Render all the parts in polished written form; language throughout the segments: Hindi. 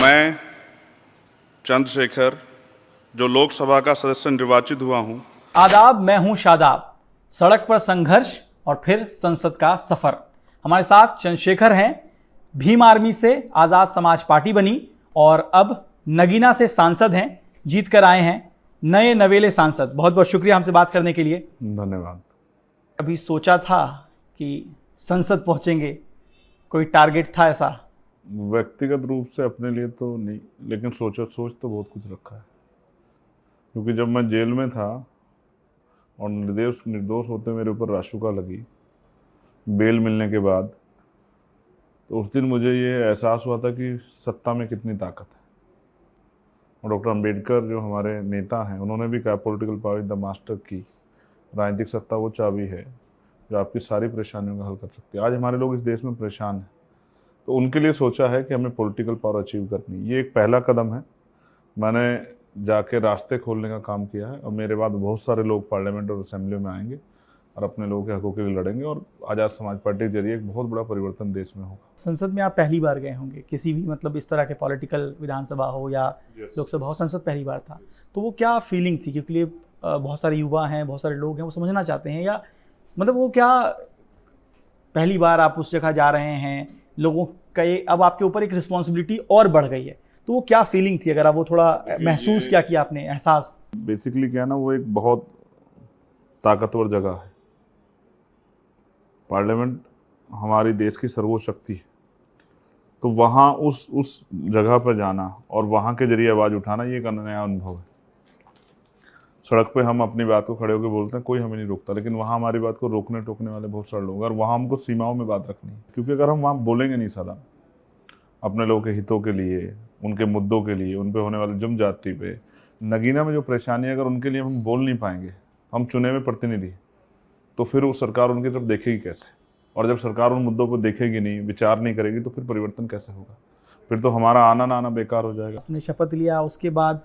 मैं चंद्रशेखर, जो लोकसभा का सदस्य निर्वाचित हुआ हूं। आदाब, मैं हूं शादाब। सड़क पर संघर्ष और फिर संसद का सफर। हमारे साथ चंद्रशेखर हैं। भीम आर्मी से आज़ाद समाज पार्टी बनी और अब नगीना से सांसद हैं, जीत कर आए हैं नए नवेले सांसद। बहुत बहुत शुक्रिया हमसे बात करने के लिए। धन्यवाद। अभी सोचा था कि संसद पहुंचेंगे, कोई टारगेट था ऐसा? व्यक्तिगत रूप से अपने लिए तो नहीं, लेकिन सोच तो बहुत कुछ रखा है। क्योंकि जब मैं जेल में था और निर्दोष होते मेरे ऊपर राशुका लगी बेल मिलने के बाद, तो उस दिन मुझे ये एहसास हुआ था कि सत्ता में कितनी ताकत है। और डॉक्टर अंबेडकर जो हमारे नेता हैं, उन्होंने भी कहा political power is the master की। राजनीतिक सत्ता वो चाबी है जो आपकी सारी परेशानियों का हल कर सकती है। आज हमारे लोग इस देश में परेशान हैं, तो उनके लिए सोचा है कि हमें पॉलिटिकल पावर अचीव करनी। ये एक पहला कदम है। मैंने जाके रास्ते खोलने का काम किया है और मेरे बाद बहुत सारे लोग पार्लियामेंट और असेंबली में आएंगे और अपने लोगों के हकों के लिए लड़ेंगे और आज़ाद समाज पार्टी के जरिए एक बहुत बड़ा परिवर्तन देश में होगा। संसद में आप पहली बार गए होंगे, किसी भी मतलब इस तरह के पॉलिटिकल विधानसभा हो या लोकसभा हो, संसद पहली बार था, तो वो क्या फीलिंग थी? क्योंकि ये बहुत सारे युवा हैं, बहुत सारे लोग हैं, वो समझना चाहते हैं, या मतलब वो क्या पहली बार आप उस जगह जा रहे हैं, लोगों का अब आपके ऊपर एक रिस्पॉन्सिबिलिटी और बढ़ गई है, तो वो क्या फीलिंग थी? अगर आप वो थोड़ा महसूस क्या किया आपने, एहसास? बेसिकली क्या ना, वो एक बहुत ताकतवर जगह है। पार्लियामेंट हमारी देश की सर्वोच्च शक्ति है, तो वहाँ उस जगह पर जाना और वहाँ के जरिए आवाज़ उठाना, ये एक नया अनुभव है। सड़क पे हम अपनी बात को खड़े होकर बोलते हैं, कोई हमें नहीं रोकता, लेकिन वहाँ हमारी बात को रोकने टोकने वाले बहुत सारे लोग हैं और वहाँ हमको सीमाओं में बात रखनी है। क्योंकि अगर हम वहाँ बोलेंगे नहीं सादा अपने लोगों के हितों के लिए, उनके मुद्दों के लिए, उन पे होने वाले जुर्म जाति पे, नगीना में जो परेशानी है, अगर उनके लिए हम बोल नहीं पाएंगे, हम चुने हुए प्रतिनिधि, तो फिर वो सरकार उनकी तरफ देखेगी कैसे? और जब सरकार उन मुद्दों पर देखेगी नहीं, विचार नहीं करेगी, तो फिर परिवर्तन कैसे होगा? फिर तो हमारा आना ना आना बेकार हो जाएगा। आपने शपथ लिया, उसके बाद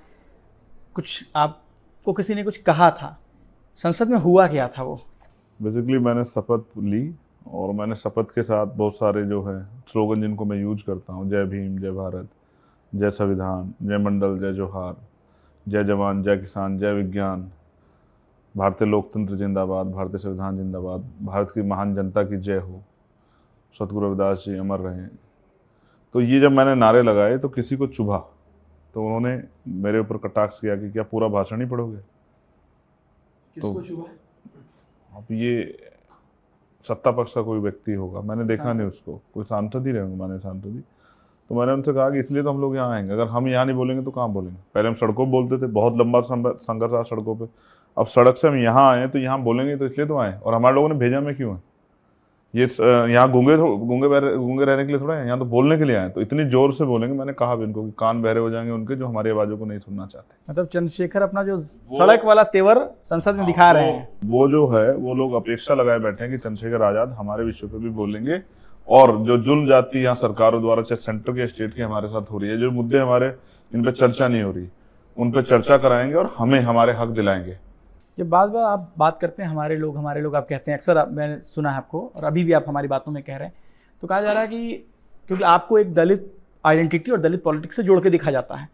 कुछ आपको किसी ने कुछ कहा था, संसद में हुआ क्या था वो? बेसिकली मैंने शपथ ली और मैंने शपथ के साथ बहुत सारे जो है स्लोगन जिनको मैं यूज करता हूँ, जय भीम, जय भारत, जय संविधान, जय मंडल, जय जोहार, जय जवान, जय किसान, जय विज्ञान, भारतीय लोकतंत्र जिंदाबाद, भारतीय संविधान जिंदाबाद, भारत की महान जनता की जय हो, सतगुरु रविदास जी अमर रहें। तो ये जब मैंने नारे लगाए तो किसी को चुभा, तो उन्होंने मेरे ऊपर कटाक्ष किया कि क्या पूरा भाषण ही पढ़ोगे? किसको चुभा? अब ये सत्ता पक्ष का कोई व्यक्ति होगा, मैंने देखा नहीं उसको, कोई सांसद ही रहेंगे, माने सांसद ही। तो मैंने उनसे कहा कि इसलिए तो हम लोग यहाँ आएंगे, अगर हम यहाँ नहीं बोलेंगे तो कहाँ बोलेंगे? पहले हम सड़कों पर बोलते थे, बहुत लंबा संघर्ष रहा सड़कों पे। अब सड़क से हम यहाँ आए तो यहाँ बोलेंगे, तो इसलिए तो आए। और हमारे लोगों ने भेजा में क्यों है? ये यहाँ गूंगे रहने के लिए थोड़ा है, यहाँ तो बोलने के लिए आए। तो इतनी जोर से बोलेंगे, मैंने कहा भी इनको कि कान बहरे हो जाएंगे उनके, जो हमारी आवाज़ों को नहीं सुनना चाहते। मतलब चंद्रशेखर अपना जो सड़क वाला तेवर संसद में दिखा रहे हैं। वो जो है, वो लोग अपेक्षा लगाए बैठे हैं कि चंद्रशेखर आजाद हमारे विषय पे भी बोलेंगे और जो जुल्म जाती यहाँ सरकारों द्वारा, चाहे सेंटर के स्टेट की हमारे साथ हो रही है, जो मुद्दे हमारे इन पर चर्चा नहीं हो रही, उन पर चर्चा कराएंगे और हमें हमारे हक दिलाएंगे। जब बार बार आप बात करते हैं हमारे लोग आप कहते हैं, अक्सर मैंने सुना है आपको, और अभी भी आप हमारी बातों में कह रहे हैं, तो कहा जा रहा है कि क्योंकि आपको एक दलित आइडेंटिटी और दलित पॉलिटिक्स से जोड़ के दिखा जाता है।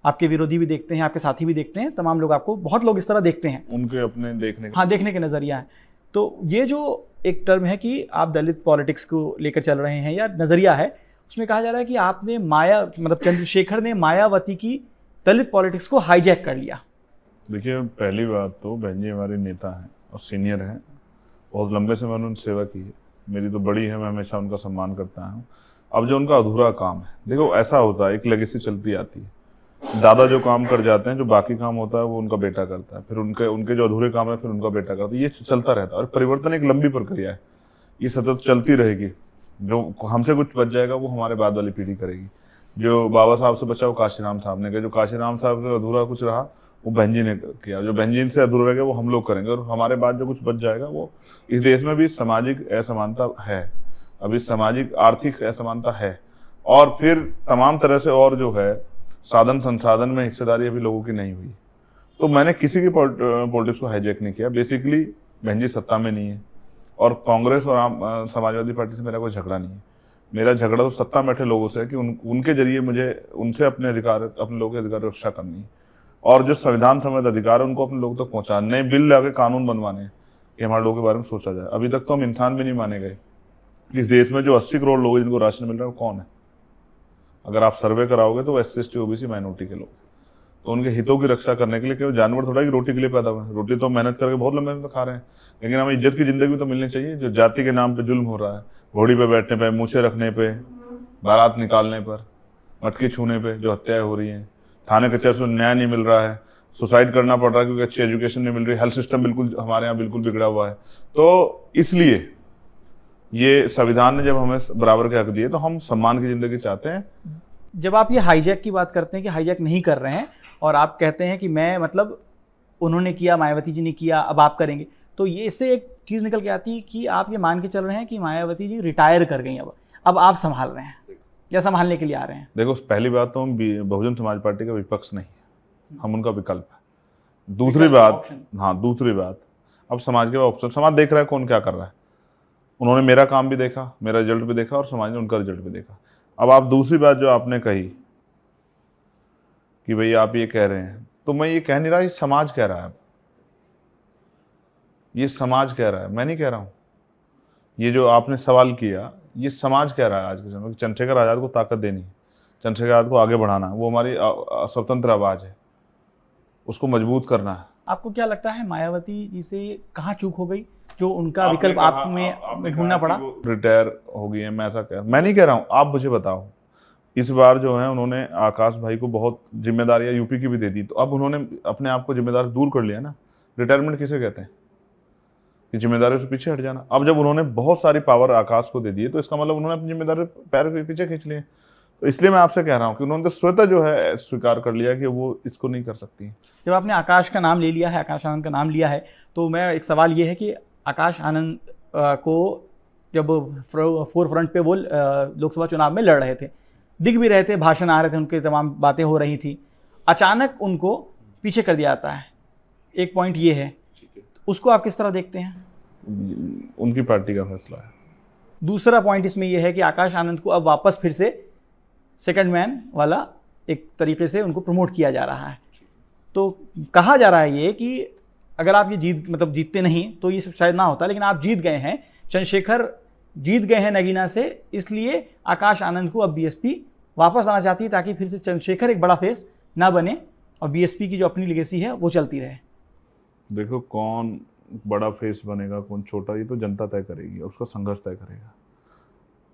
आपके विरोधी भी देखते हैं, आपके साथी भी देखते हैं, तमाम लोग आपको, बहुत लोग इस तरह देखते हैं, उनके अपने देखने के नज़रिया है। तो ये जो एक टर्म है कि आप दलित पॉलिटिक्स को लेकर चल रहे हैं या नज़रिया है, उसमें कहा जा रहा है कि आपने मतलब चंद्रशेखर ने मायावती की दलित पॉलिटिक्स को हाईजैक कर लिया। देखिए, पहली बात तो बहन जी हमारे नेता हैं और सीनियर हैं, बहुत लंबे समय उन्होंने सेवा की है, मेरी तो बड़ी है, मैं हमेशा उनका सम्मान करता हूँ। अब जो उनका अधूरा काम है, देखो ऐसा होता है, एक लेगेसी चलती आती है। दादा जो काम कर जाते हैं, जो बाकी काम होता है वो उनका बेटा करता है, फिर उनके जो अधूरे काम है फिर उनका बेटा करता है। ये चलता रहता है और परिवर्तन एक लंबी प्रक्रिया है, ये सतत चलती रहेगी। जो हमसे कुछ बच जाएगा वो हमारे बाद वाली पीढ़ी करेगी। जो बाबा साहब से बचा वो काशीराम साहब ने किया, जो काशीराम साहब से अधूरा कुछ रहा वो बहन जी ने किया, जो बहन जी से अधूरा रह गया वो हम लोग करेंगे, और हमारे बाद जो कुछ बच जाएगा वो, इस देश में भी सामाजिक असमानता है, अभी सामाजिक आर्थिक असमानता है, और फिर तमाम तरह से और जो है साधन संसाधन में हिस्सेदारी अभी लोगों की नहीं हुई। तो मैंने किसी की पॉलिटिक्स को हाईजैक नहीं किया। बेसिकली बहन जी सत्ता में नहीं है और कांग्रेस और समाजवादी पार्टी से मेरा कोई झगड़ा नहीं है। मेरा झगड़ा तो सत्ता में बैठे लोगों से है कि उनके जरिए मुझे उनसे अपने अधिकार, अपने लोगों के अधिकार की रक्षा करनी है, और जो संविधान संबद्ध अधिकार है उनको अपने लोगों तक पहुंचाने, नए बिल लाके कानून बनवाने कि हमारे लोगों के बारे में सोचा जाए। अभी तक तो हम इंसान भी नहीं माने गए। इस देश में जो 80 करोड़ लोग हैं जिनको राशन मिल रहा है वो कौन है? अगर आप सर्वे कराओगे तो SC, ST, OBC माइनॉरिटी के लोग। तो उनके हितों की रक्षा करने के लिए केवल जानवर थोड़ा कि रोटी के लिए पैदा हुए, रोटी तो मेहनत करके बहुत लंबे में खा रहे हैं, लेकिन हमें इज्जत की जिंदगी तो मिलनी चाहिए। जो जाति के नाम पे जुल्म हो रहा है, घोड़ी पे बैठने पे, मूछे रखने पे, बारात निकालने पर, मटकी छूने पे जो हत्याएं हो रही हैं, थाने कचहरी से न्याय नहीं मिल रहा है, सुसाइड करना पड़ रहा है क्योंकि अच्छी एजुकेशन नहीं मिल रही, हेल्थ सिस्टम बिल्कुल हमारे यहाँ बिल्कुल बिगड़ा हुआ है। तो इसलिए ये संविधान ने जब हमें बराबर के हक दिए तो हम सम्मान की जिंदगी चाहते हैं। जब आप ये हाईजैक की बात करते हैं कि हाईजैक नहीं कर रहे हैं और आप कहते हैं कि मैं मतलब उन्होंने किया, मायावती जी ने किया, अब आप करेंगे, तो ये इससे एक चीज़ निकल के आती है कि आप ये मान के चल रहे हैं कि मायावती जी रिटायर कर गई, अब आप संभाल रहे हैं या संभालने के लिए आ रहे हैं। देखो, पहली बात तो हम बहुजन समाज पार्टी का विपक्ष नहीं है, हम उनका विकल्प है। दूसरी बात, हाँ दूसरी बात, अब समाज के ऑप्शन, समाज देख रहा है कौन क्या कर रहा है। उन्होंने मेरा काम भी देखा, मेरा रिजल्ट भी देखा, और समाज ने उनका रिजल्ट भी देखा। अब आप दूसरी बात जो आपने कही कि भाई आप ये कह रहे हैं, तो मैं ये कह नहीं रहा, ये समाज कह रहा है। ये समाज कह रहा है, मैं नहीं कह रहा हूं। ये जो आपने सवाल किया, ये समाज कह रहा है आज के समय। चंद्रशेखर आज़ाद को ताकत देनी है, चंद्रशेखर आज़ाद को आगे बढ़ाना, वो हमारी स्वतंत्र आवाज़ है, उसको मजबूत करना है। आपको क्या लगता है मायावती जी से कहाँ चूक हो गई जो उनका विकल्प आप में ढूंढना पड़ा? रिटायर हो गई है, मैं ऐसा मैं नहीं कह रहा हूँ, आप मुझे बताओ। इस बार जो है उन्होंने आकाश भाई को बहुत जिम्मेदारियां यूपी की भी दे दी, तो अब उन्होंने अपने आप को जिम्मेदारी दूर कर लिया ना। रिटायरमेंट किसे कहते हैं? कि जिम्मेदारियों से पीछे हट जाना। अब जब उन्होंने बहुत सारी पावर आकाश को दे दी है तो इसका मतलब उन्होंने अपनी जिम्मेदारी पैर के पीछे खींच लिए। तो इसलिए मैं आपसे कह रहा हूँ कि उन्होंने तो स्वतः जो है स्वीकार कर लिया कि वो इसको नहीं कर सकती। जब आपने आकाश का नाम ले लिया है, आकाश आनंद का नाम लिया है, तो मैं एक सवाल ये है कि आकाश आनंद को जब फोर फ्रंट पे वो लोकसभा चुनाव में लड़ रहे थे, दिख भी रहे थे, भाषण आ रहे थे, उनके तमाम बातें हो रही थी, अचानक उनको पीछे कर दिया जाता है। एक पॉइंट ये है, उसको आप किस तरह देखते हैं? उनकी पार्टी का फैसला है। दूसरा पॉइंट इसमें यह है कि आकाश आनंद को अब वापस फिर से सेकंड मैन वाला एक तरीके से उनको प्रमोट किया जा रहा है। तो कहा जा रहा है ये कि अगर आप ये जीतते नहीं तो ये शायद ना होता, लेकिन आप जीत गए हैं, चंद्रशेखर जीत गए हैं नगीना से, इसलिए आकाश आनंद को अब बीएसपी वापस आना चाहती है ताकि फिर से चंद्रशेखर एक बड़ा फेस ना बने और बीएसपी की जो अपनी लेगेसी है वो चलती रहे। देखो, कौन बड़ा फेस बनेगा, कौन छोटा, ये तो जनता तय करेगी और उसका संघर्ष तय करेगा।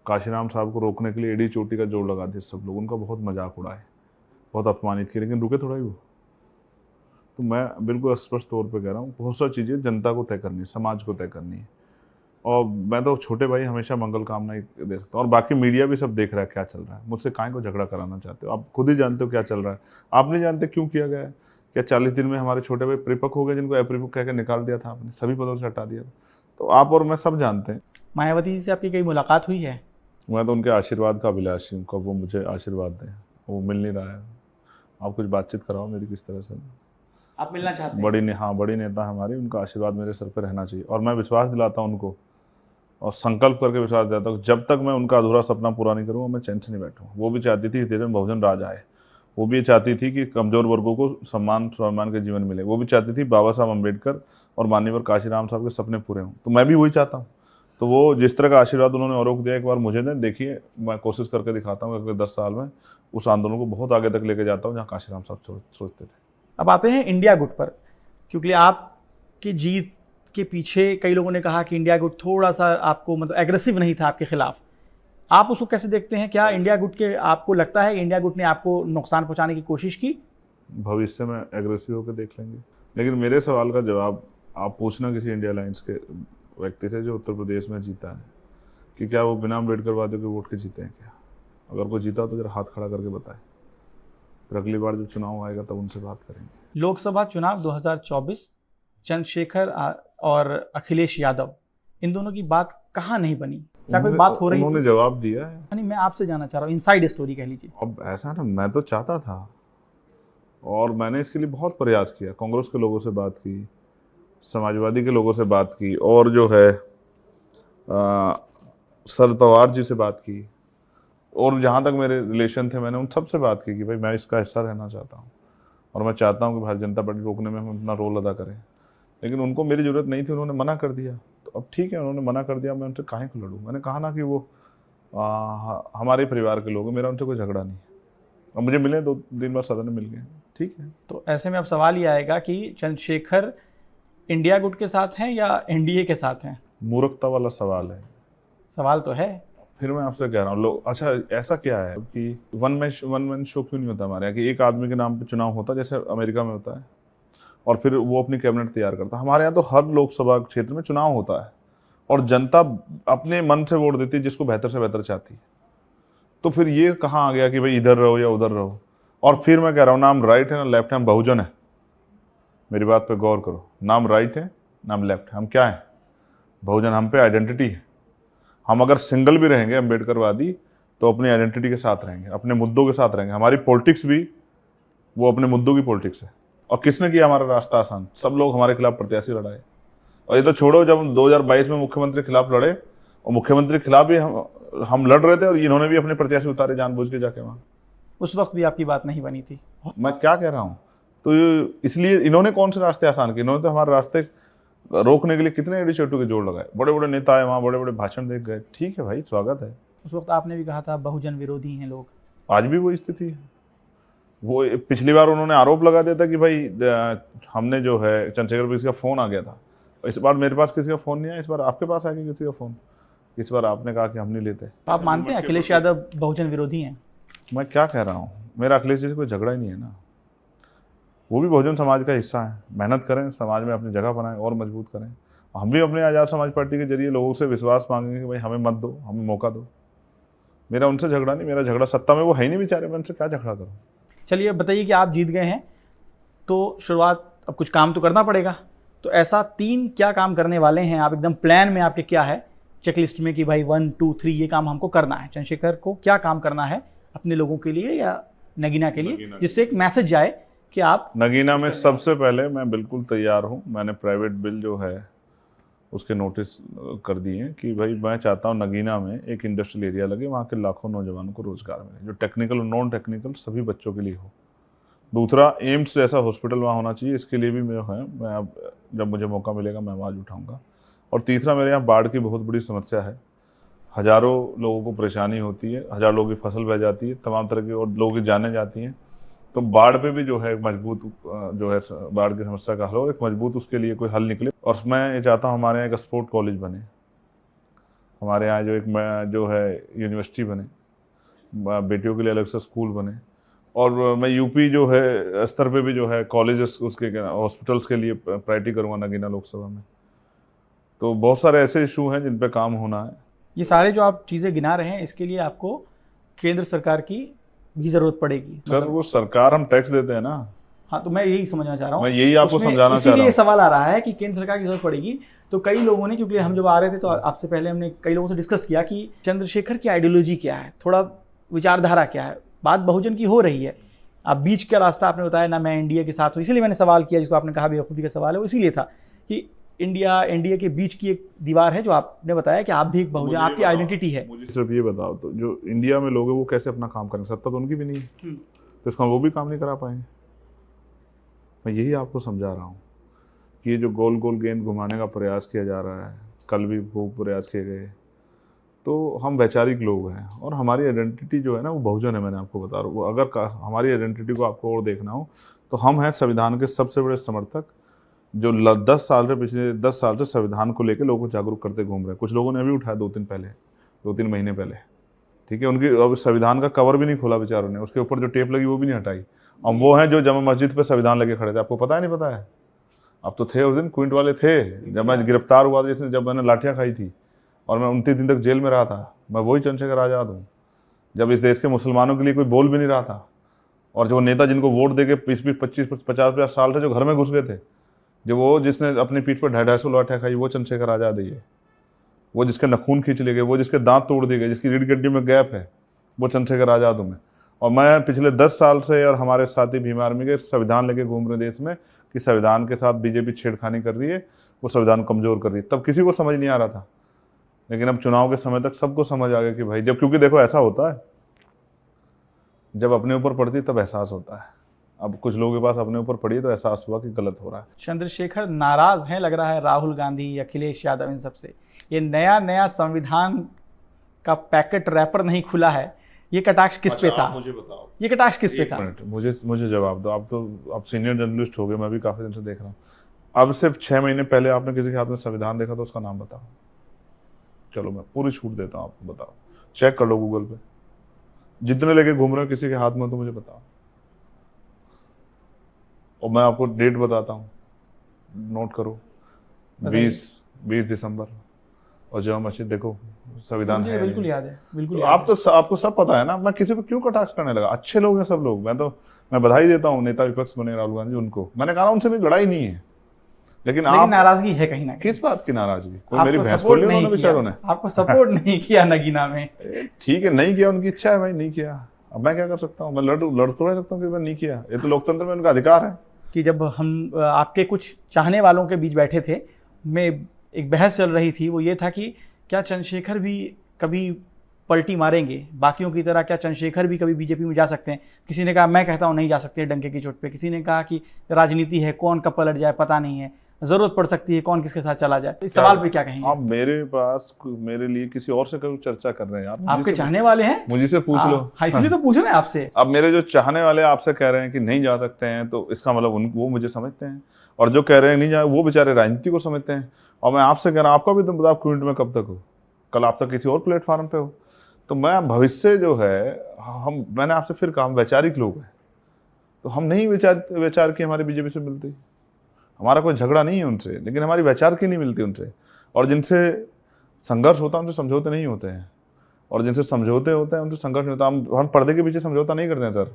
काशीराम साहब को रोकने के लिए एडी चोटी का जोड़ लगा दिए सब लोग, उनका बहुत मजाक उड़ाए, बहुत अपमानित किए, लेकिन रुके थोड़ा ही वो। तो मैं बिल्कुल स्पष्ट तौर पे कह रहा हूँ, बहुत सारी चीज़ें जनता को तय करनी है, समाज को तय करनी है। और मैं तो छोटे भाई हमेशा मंगल कामना ही दे सकता हूँ, और बाकी मीडिया भी सब देख रहा है क्या चल रहा है। मुझसे काहे को झगड़ा कराना चाहते हो? आप खुद ही जानते हो क्या चल रहा है। आप नहीं जानते क्यों किया गया है? क्या 40 दिन में हमारे छोटे भाई परिपक्व हो गए जिनको अपरिपक्व कह के निकाल दिया था आपने, सभी पदों से हटा दिया था? तो आप और मैं सब जानते हैं। मायावती जी से आपकी कई मुलाकात हुई है? मैं तो उनके आशीर्वाद का अभिलाषी हूँ, कब वो मुझे आशीर्वाद दें, वो मिल नहीं रहा है। आप कुछ बातचीत कराओ मेरी किस तरह से। आप मिलना चाहते हैं? बड़ी नेता हमारी, उनका आशीर्वाद मेरे सर पर रहना चाहिए। और मैं विश्वास दिलाता हूँ उनको, और संकल्प करके विश्वास दिलाता हूँ, जब तक मैं उनका अधूरा सपना पूरा नहीं करूँगा मैं चैन से नहीं बैठूँगा। वो भी चाहती थी इस देश में बहुजन राज आए, वो भी चाहती थी कि कमज़ोर वर्गों को सम्मान स्वाभिमान के जीवन मिले, वो भी चाहती थी बाबा साहब अम्बेडकर और माननीय काशीराम साहब के सपने पूरे हों। तो मैं भी वही चाहता हूँ। तो वो जिस तरह का आशीर्वाद उन्होंने औरों को दिया, एक बार मुझे दें। देखिए, मैं कोशिश करके दिखाता हूँ अगले 10 साल में उस आंदोलन को बहुत आगे तक लेके जाता हूँ जहाँ काशीराम साहब सोचते थे। अब आते हैं इंडिया गुट पर, क्योंकि आपकी जीत के पीछे कई लोगों ने कहा कि इंडिया गुट थोड़ा सा आपको एग्रेसिव नहीं था आपके खिलाफ। आप उसको कैसे देखते हैं? क्या इंडिया गुट के आपको लगता है इंडिया गुट ने आपको नुकसान पहुंचाने की कोशिश की? भविष्य में एग्रेसिव होकर देख लेंगे, लेकिन मेरे सवाल का जवाब आप पूछना किसी इंडिया अलायंस के व्यक्ति से जो उत्तर प्रदेश में जीता है कि क्या वो बिना अम्बेडकर वादियों के वोट के जीते हैं क्या? अगर कोई जीता तो जरा हाथ खड़ा करके बताए, फिर अगली बार जब चुनाव आएगा तब उनसे बात करेंगे। लोकसभा चुनाव 2024, चंद्रशेखर और अखिलेश यादव, इन दोनों की बात कहाँ नहीं बनी? क्या कोई बात हो रही? उन्होंने जवाब दिया है। नहीं, मैं आपसे जानना चाह रहा हूँ, इनसाइड स्टोरी कह लीजिए। अब ऐसा ना, मैं तो चाहता था और मैंने इसके लिए बहुत प्रयास किया, कांग्रेस के लोगों से बात की, समाजवादी के लोगों से बात की, और जो है शरद पवार जी से बात की, और जहाँ तक मेरे रिलेशन थे, मैंने उन सबसे बात की कि भाई मैं इसका हिस्सा रहना चाहता हूँ और मैं चाहता हूँ कि भारतीय जनता पार्टी रोकने में हम अपना रोल अदा करें। लेकिन उनको मेरी ज़रूरत नहीं थी, उन्होंने मना कर दिया। तो अब ठीक है, उन्होंने मना कर दिया, मैं उनसे काहे को लड़ूँ। मैंने कहा ना कि वो हमारे परिवार के लोग हैं, मेरा उनसे कोई झगड़ा नहीं है। अब मुझे मिले 2-3 बार सदन में मिल गए, ठीक है। तो ऐसे में अब सवाल ये आएगा कि चंद्रशेखर इंडिया गुट के साथ हैं या एनडीए के साथ हैं? मूर्खता वाला सवाल है। सवाल तो है। फिर मैं आपसे कह रहा हूँ, लोग अच्छा ऐसा क्या है कि वन मैन शो क्यों नहीं होता हमारे यहाँ कि एक आदमी के नाम पे चुनाव होता जैसे अमेरिका में होता है और फिर वो अपनी कैबिनेट तैयार करता है। हमारे यहाँ तो हर लोकसभा क्षेत्र में चुनाव होता है और जनता अपने मन से वोट देती है जिसको बेहतर से बेहतर चाहती है। तो फिर ये कहाँ आ गया कि भाई इधर रहो या उधर रहो। और फिर मैं कह रहा हूँ, नाम राइट है ना लेफ्ट है, हम बहुजन है। मेरी बात पे गौर करो, नाम राइट है नाम लेफ्ट है, हम क्या है? बहुजन। हम पे आइडेंटिटी है। हम अगर सिंगल भी रहेंगे अम्बेडकरवादी तो अपनी आइडेंटिटी के साथ रहेंगे, अपने मुद्दों के साथ रहेंगे। हमारी पॉलिटिक्स भी वो अपने मुद्दों की पॉलिटिक्स है। और किसने किया हमारा रास्ता आसान? सब लोग हमारे खिलाफ प्रत्याशी लड़ाए। और ये तो छोड़ो, जब हम 2022 में मुख्यमंत्री के खिलाफ लड़े और मुख्यमंत्री के खिलाफ भी हम लड़ रहे थे और इन्होंने भी अपने प्रत्याशी उतारे जानबूझ के जाके वहाँ। उस वक्त भी आपकी बात नहीं बनी थी। मैं क्या कह रहा हूँ, तो इसलिए इन्होंने कौन से रास्ते आसान किए? इन्होंने तो हमारे रास्ते रोकने के लिए कितने इनिशिएटिव के जोड़ लगाए। बड़े बड़े नेता आए वहाँ, बड़े बड़े भाषण देख गए, ठीक है भाई, स्वागत है। उस वक्त आपने भी कहा था बहुजन विरोधी हैं लोग। आज भी वो स्थिति है। वो पिछली बार उन्होंने आरोप लगा दिया था कि भाई हमने जो है चंद्रशेखर किसी का फ़ोन आ गया था। इस बार मेरे पास किसी का फ़ोन नहीं आया, इस बार आपके पास आ गया किसी का फ़ोन। इस बार आपने कहा कि हम नहीं लेते। आप मानते हैं अखिलेश यादव बहुजन विरोधी हैं? मैं क्या कह रहा हूँ, मेरा अखिलेश जी से कोई झगड़ा ही नहीं है ना। वो भी बहुजन समाज का हिस्सा है। मेहनत करें, समाज में अपनी जगह बनाएं और मजबूत करें। हम भी अपने आज़ाद समाज पार्टी के जरिए लोगों से विश्वास मांगेंगे कि भाई हमें मत दो, हमें मौका दो। मेरा उनसे झगड़ा नहीं, मेरा झगड़ा सत्ता में वो है ही नहीं बेचारे, मैं उनसे क्या झगड़ा करूँ। चलिए बताइए कि आप जीत गए हैं तो शुरुआत, अब कुछ काम तो करना पड़ेगा। तो ऐसा 3 क्या काम करने वाले हैं आप? एकदम प्लान में आपके क्या है चेकलिस्ट में कि भाई 1 2 3 ये काम हमको करना है? चंद्रशेखर को क्या काम करना है अपने लोगों के लिए या नगीना के लिए, जिससे एक मैसेज जाए कि आप नगीना में सबसे पहले मैं बिल्कुल तैयार हूँ। मैंने प्राइवेट बिल जो है उसके नोटिस कर दिए हैं कि भाई मैं चाहता हूँ नगीना में एक इंडस्ट्रियल एरिया लगे, वहाँ के लाखों नौजवानों को रोजगार मिले, जो टेक्निकल और नॉन टेक्निकल सभी बच्चों के लिए हो। दूसरा, एम्स जैसा हॉस्पिटल वहाँ होना चाहिए, इसके लिए भी मैं अब जब मुझे मौका मिलेगा मैं आवाज़ उठाऊँगा। और तीसरा, मेरे यहाँ बाढ़ की बहुत बड़ी समस्या है। हज़ारों लोगों को परेशानी होती है, हज़ार लोगों की फसल बह जाती है, तमाम तरह की और लोगों की जानें जाती हैं। तो बाढ़ पे भी जो है मजबूत जो है बाढ़ की समस्या का हल हो, एक मजबूत उसके लिए कोई हल निकले। और मैं ये चाहता हूँ हमारे यहाँ एक स्पोर्ट कॉलेज बने, हमारे यहाँ जो है यूनिवर्सिटी बने, बेटियों के लिए अलग से स्कूल बने। और मैं यूपी जो है स्तर पे भी जो है कॉलेजेस उसके हॉस्पिटल्स के लिए प्रायोरिटी करूँगा नगीना लोकसभा में। तो बहुत सारे ऐसे इशू हैं जिन पे काम होना है। ये सारे जो आप चीज़ें गिना रहे हैं, इसके लिए आपको केंद्र सरकार की भी ज़रूरत पड़ेगी। सर वो सरकार, हम टैक्स देते हैं ना। हाँ, तो मैं यही समझना चाह रहा हूँ, मैं यही आपको समझाना चाह रहा इसीलिए हूँ। सवाल आ रहा है कि केंद्र सरकार की जरूरत पड़ेगी। तो कई लोगों ने, क्योंकि हम जब आ रहे थे तो आपसे पहले हमने कई लोगों से डिस्कस किया कि चंद्रशेखर की आइडियोलॉजी क्या है, थोड़ा विचारधारा क्या है। बात बहुजन की हो रही है, अब बीच का रास्ता आपने बताया ना, मैं एनडीए के साथ हूँ, इसीलिए मैंने सवाल किया, जिसको आपने कहा बेवकूफ़ी का सवाल है, वो इसीलिए था कि इंडिया एनडीए के बीच की एक दीवार है, जो आपने बताया कि आप भी एक बहुजन, आपकी आइडेंटिटी है। मुझे सिर्फ ये बताओ, तो जो इंडिया में लोग हैं वो कैसे अपना काम करेंगे? सत्ता तो उनकी भी नहीं है, तो इसका वो भी काम नहीं करा पाएंगे। मैं यही आपको समझा रहा हूँ कि ये जो गोल गोल गेंद घुमाने का प्रयास किया जा रहा है, कल भी वो प्रयास किए गए। तो हम वैचारिक लोग हैं और हमारी आइडेंटिटी जो है ना वो बहुजन है। मैंने आपको बता रहा हूँ, अगर हमारी आइडेंटिटी को आपको और देखना हो तो हम हैं संविधान के सबसे बड़े समर्थक, जो 10 साल से संविधान को लेकर लोगों को जागरूक करते घूम रहे हैं। कुछ लोगों ने अभी उठाया 2-3 महीने पहले, ठीक है। उनकी अब संविधान का कवर भी नहीं खोला बेचारों ने, उसके ऊपर जो टेप लगी वो भी नहीं हटाई। अब वो हैं जो जमा मस्जिद पे संविधान लगे खड़े थे। आपको पता है नहीं पता है? अब तो थे उस दिन, क्विंट वाले थे जब मैं गिरफ्तार हुआ था, जब मैंने लाठियाँ खाई थी और मैं 29 दिन तक जेल में रहा था। मैं वही चंद्रशेखर आज़ाद हूँ, जब इस देश के मुसलमानों के लिए कोई बोल भी नहीं रहा था। और जो नेता जिनको वोट दे के 20-20, 25, 50 साल थे, जो घर में घुस गए थे, जो वो जिसने अपनी पीठ पर 250 लाठियाँ खाई, वो चंद्रशेखर आज़ाद है। वो जिसके नखून खींच लिए गए, वो जिसके दांत तोड़ दिए गए, जिसकी रीढ़ की हड्डी में गैप है, वो चंद्रशेखर आज़ाद हूँ मैं। और मैं पिछले 10 साल से और हमारे साथी भीम आर्मी के संविधान लेके घूम रहे देश में कि संविधान के साथ बीजेपी छेड़खानी कर रही है, वो संविधान कमज़ोर कर रही है। तब किसी को समझ नहीं आ रहा था, लेकिन अब चुनाव के समय तक सबको समझ आ गया कि भाई, जब क्योंकि देखो ऐसा होता है जब अपने ऊपर पड़ती है तब एहसास होता है। अब कुछ लोगों के पास अपने ऊपर पड़ी है तो एहसास हुआ कि गलत हो रहा है। चंद्रशेखर नाराज हैं लग रहा है राहुल गांधी, अखिलेश यादव, इन सबसे। ये नया नया संविधान का पैकेट रैपर नहीं खुला है, ये कटाक्ष किस पे था? मुझे बताओ, ये कटाक्ष किस पे था? मुझे जवाब दो। आप तो अब सीनियर जर्नलिस्ट हो गए, मैं भी काफी दिन से देख रहा हूँ। अब सिर्फ 6 महीने पहले आपने किसी के हाथ में संविधान देखा तो उसका नाम बताओ। चलो मैं पूरी छूट देता हूँ आपको, बताओ, चेक कर लो गूगल पे, जितने लेके घूम रहे हो किसी के हाथ में तो मुझे बताओ। और मैं आपको डेट बताता हूँ, नोट करो, 20 दिसंबर। और जमा मस्जिद देखो, संविधान है। बिल्कुल याद है, बिल्कुल। तो आपको सब पता है ना, मैं किसी पे क्यों कटाक्ष करने लगा? अच्छे लोग हैं सब लोग, मैं बधाई देता हूँ नेता विपक्ष बने राहुल गांधी, उनको मैंने कहा उनसे मेरी लड़ाई नहीं है, लेकिन आप नाराजगी है कहीं ना कहीं। किस बात की नाराजगी? कोई मेरी भैंस सपोर्ट खोली नहीं उन्होंने बेचारों ने? आपको सपोर्ट नहीं किया नगीना में। ठीक है, नहीं किया, उनकी इच्छा है भाई, नहीं किया, अब मैं क्या कर सकता हूँ? मैं लड़ तो नहीं सकता हूँ कि मैं नहीं किया, ये तो लोकतंत्र में उनका अधिकार है। कि जब हम आपके कुछ चाहने वालों के बीच बैठे थे, में एक बहस चल रही थी, वो ये था कि क्या चंद्रशेखर भी कभी पलटी मारेंगे बाकियों की तरह? क्या चंद्रशेखर भी कभी बीजेपी में जा सकते हैं? किसी ने कहा, मैं कहता हूँ नहीं जा सकते डंके की चोट पे। किसी ने कहा कि राजनीति है, कौन कब पलट जाए पता नहीं है, जरूरत पड़ सकती है, कौन किसके साथ चला जाए। इस सवाल पे क्या कहेंगे? आप मेरे लिए किसी और से कभी चर्चा कर रहे हैं? आप आपके चाहने वाले हैं, मुझे से पूछ लो। हाँ, इसलिए तो पूछ रहे हैं आपसे। अब मेरे जो चाहने वाले आपसे कह रहे हैं कि नहीं जा सकते हैं, तो इसका मतलब वो मुझे समझते हैं, और जो कह रहे हैं नहीं जा, वो बेचारे राजनीति को समझते हैं। और मैं आपसे कह रहा हूँ, आपका भी तुम बताओ क्विंट में कब तक हो? कल आप तक किसी और प्लेटफॉर्म पे हो। तो मैं भविष्य जो है, मैंने आपसे फिर कहा, वैचारिक लोग हैं, तो हम नहीं विचार की हमारी बीजेपी से मिलती। हमारा कोई झगड़ा नहीं है उनसे, लेकिन हमारी वैचार की नहीं मिलती उनसे। और जिनसे संघर्ष होता है उनसे समझौते नहीं होते हैं, और जिनसे समझौते होते हैं उनसे संघर्ष नहीं होता। हम पर्दे के पीछे समझौता नहीं करते हैं सर।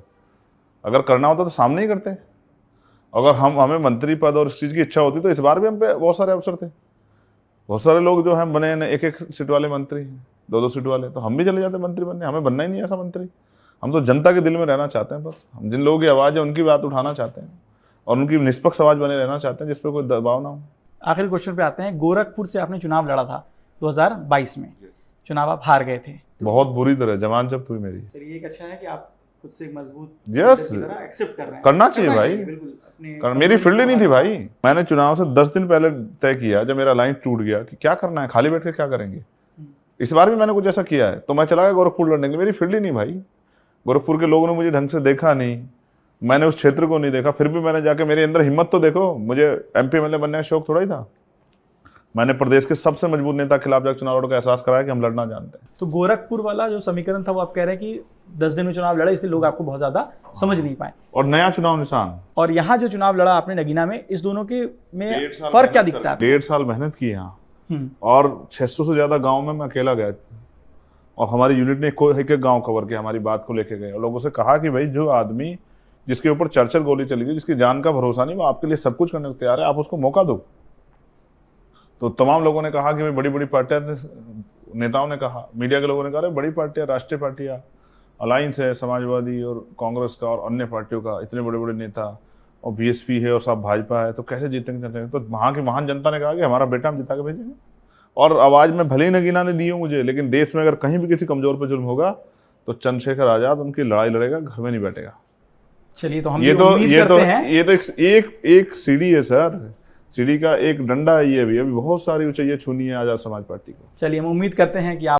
अगर करना होता तो सामने ही करते हैं। अगर हमें मंत्री पद और इस चीज़ की इच्छा होती तो इस बार भी हम पे बहुत सारे अवसर थे। बहुत सारे लोग जो हैं बने 1-1 सीट वाले मंत्री, 2-2 सीट वाले, तो हम भी चले जाते मंत्री बनने। हमें बनना ही नहीं ऐसा मंत्री। हम तो जनता के दिल में रहना चाहते हैं बस। हम जिन लोगों की आवाज़ है उनकी बात उठाना चाहते हैं, और उनकी निष्पक्ष आवाज़ बने रहना चाहते हैं, जिस पर कोई दबाव ना हो। आखिरी क्वेश्चन पे आते हैं। गोरखपुर से आपने चुनाव लड़ा था 2022 में, चुनाव आप हार गए थे बहुत बुरी तरह, जवान जब हुई मेरी। चलिए, एक अच्छा है कि आप खुद से एक मजबूत एक्सेप्ट कर रहे हैं। करना चाहिए भाई, कारण मेरी फील्ड ही नहीं थी भाई। मैंने चुनाव से 10 दिन पहले तय किया, जब मेरा लाइन टूट गया, कि क्या करना है, खाली बैठ के क्या करेंगे। इस बार भी मैंने कुछ ऐसा किया है, तो मैं चला गया गोरखपुर लड़ने के लिए। मेरी फील्ड ही नहीं भाई। गोरखपुर के लोगों ने मुझे ढंग से देखा नहीं, मैंने उस क्षेत्र को नहीं देखा, फिर भी मैंने जाके, मेरे अंदर हिम्मत तो देखो। मुझे MP MLA बनने का शौक थोड़ा ही था। मैंने प्रदेश के सबसे मजबूत नेता के खिलाफ जाकर चुनाव लड़कर एहसास कराया कि हम लड़ना जानते हैं। तो गोरखपुर वाला जो समीकरण था, वो आप कह रहे हैं कि 10 दिन में चुनाव लड़ा, इसलिए लोग आपको बहुत ज्यादा समझ नहीं पाए। और नया चुनाव निशान, और यहाँ जो चुनाव लड़ा आपने नगीना में, इस दोनों के में फर्क क्या दिखता है? 1.5 साल मेहनत की यहाँ, और 600 से ज्यादा गाँव में मैं अकेला गया, और हमारी यूनिट ने एक गाँव कवर किया, हमारी बात को लेके गए, और लोगों से कहा कि भाई, जो आदमी जिसके ऊपर चर्चल गोली चली गई, जिसकी जान का भरोसा नहीं, वो आपके लिए सब कुछ करने को तैयार है, आप उसको मौका दो। तो तमाम लोगों ने कहा कि भाई, बड़ी बड़ी पार्टियां, नेताओं ने कहा, मीडिया के लोगों ने कहा, बड़ी पार्टियां, राष्ट्रीय पार्टियां, अलायंस है समाजवादी और कांग्रेस का और अन्य पार्टियों का, इतने बड़े बड़े नेता, और BSP है और सब भाजपा है, तो कैसे जीतेंगे? तो वहाँ की महान जनता ने कहा कि हमारा बेटा हम जिता के भेजेंगे। और आवाज़ में भले ही नगीना ने दी हो मुझे, लेकिन देश में अगर कहीं भी किसी कमजोर पर जुल्म होगा तो चंद्रशेखर आजाद उनकी लड़ाई लड़ेगा, घर में नहीं बैठेगा। चलिए, तो हम उम्मीद करते हैं। ये तो एक सीढ़ी है सर, सीढ़ी का एक डंडा है ये भी। अभी बहुत सारी ऊंचाइयां छूनी है आजाद समाज पार्टी को। चलिए, हम उम्मीद करते हैं कि आप